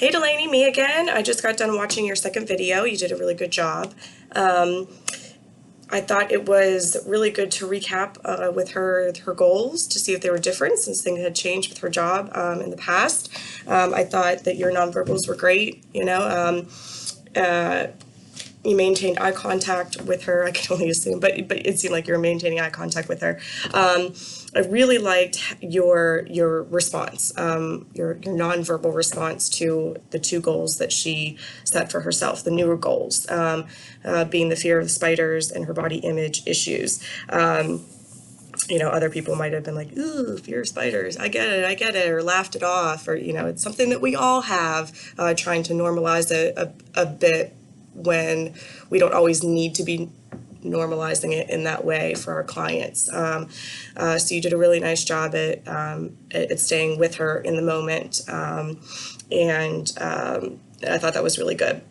Hey Delaney, me again. I just got done watching your second video. You did a really good job. I thought it was really good to recap with her goals to see if they were different since things had changed with her job in the past. I thought that your nonverbals were great. You maintained eye contact with her. I can only assume, but it seemed like you were maintaining eye contact with her. I really liked your response, your nonverbal response to the two goals that she set for herself, the newer goals, being the fear of spiders and her body image issues. Other people might have been like, ooh, fear of spiders, I get it, or laughed it off, or, it's something that we all have, trying to normalize a bit when we don't always need to be normalizing it in that way for our clients. So you did a really nice job at staying with her in the moment, and I thought that was really good.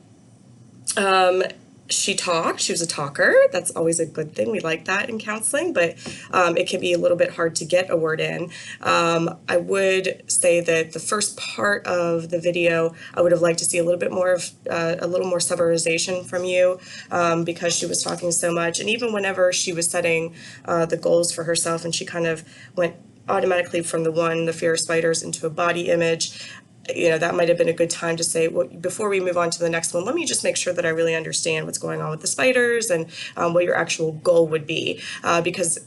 She talked. She was a talker. That's always a good thing. We like that in counseling, but it can be a little bit hard to get a word in. I would say that the first part of the video, I would have liked to see a little bit more of a little more summarization from you, because she was talking so much. And even whenever she was setting the goals for herself, and she kind of went automatically from the fear of spiders, into a body image. That might have been a good time to say, well, before we move on to the next one, let me just make sure that I really understand what's going on with the spiders and what your actual goal would be. Because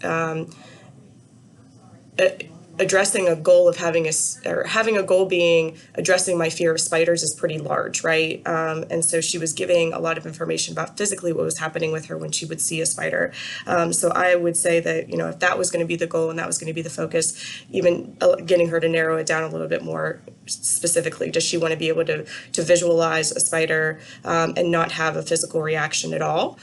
addressing a goal of having a goal being addressing my fear of spiders is pretty large, right? And so she was giving a lot of information about physically what was happening with her when she would see a spider. So I would say that, if that was going to be the goal and that was going to be the focus, even getting her to narrow it down a little bit more specifically. Does she want to be able to visualize a spider and not have a physical reaction at all?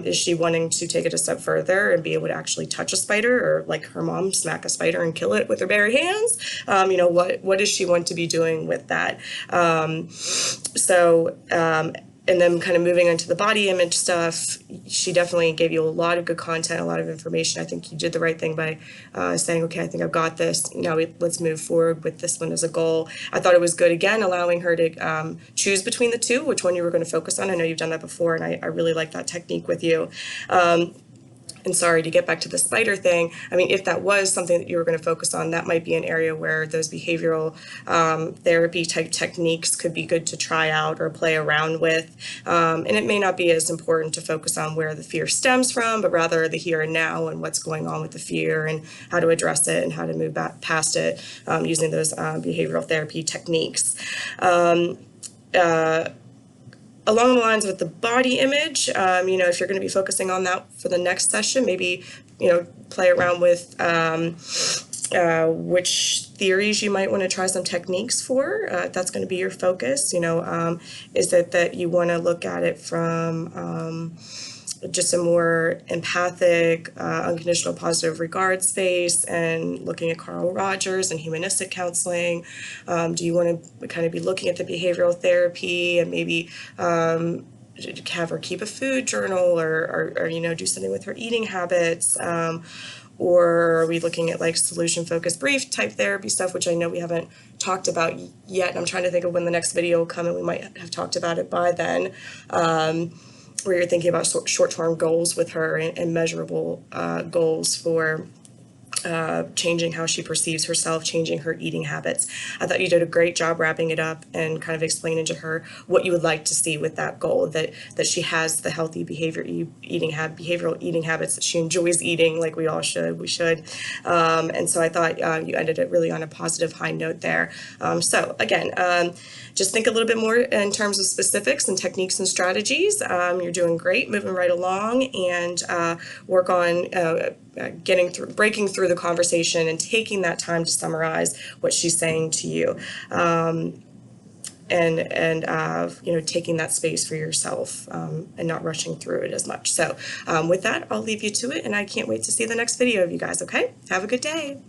Is she wanting to take it a step further and be able to actually touch a spider, or like her mom, smack a spider and kill it with her bare hands? What does she want to be doing with that? And then kind of moving into the body image stuff, she definitely gave you a lot of good content, a lot of information. I think you did the right thing by saying, okay, I think I've got this. Now let's move forward with this one as a goal. I thought it was good, again, allowing her to choose between the two, which one you were going to focus on. I know you've done that before, and I really like that technique with you. And sorry, to get back to the spider thing, I mean, if that was something that you were going to focus on, that might be an area where those behavioral therapy type techniques could be good to try out or play around with. And it may not be as important to focus on where the fear stems from, but rather the here and now and what's going on with the fear and how to address it and how to move back past it using those behavioral therapy techniques. Along the lines with the body image, if you're going to be focusing on that for the next session, maybe, play around with which theories you might want to try some techniques for. That's going to be your focus. Is it that you want to look at it from just a more empathic, unconditional positive regard space, and looking at Carl Rogers and humanistic counseling? Do you want to kind of be looking at the behavioral therapy and maybe have her keep a food journal or do something with her eating habits? Or are we looking at like solution focused brief type therapy stuff, which I know we haven't talked about yet. I'm trying to think of when the next video will come, and we might have talked about it by then. Where you're thinking about short-term goals with her and measurable goals for changing how she perceives herself, changing her eating habits. I thought you did a great job wrapping it up and kind of explaining to her what you would like to see with that goal, that she has the healthy behavioral eating habits, that she enjoys eating like we all should. And so I thought you ended it really on a positive high note there. So again, just think a little bit more in terms of specifics and techniques and strategies. You're doing great, moving right along, and work on breaking through the conversation and taking that time to summarize what she's saying to you, and taking that space for yourself, and not rushing through it as much. So with that, I'll leave you to it, and I can't wait to see the next video of you guys. Okay, have a good day.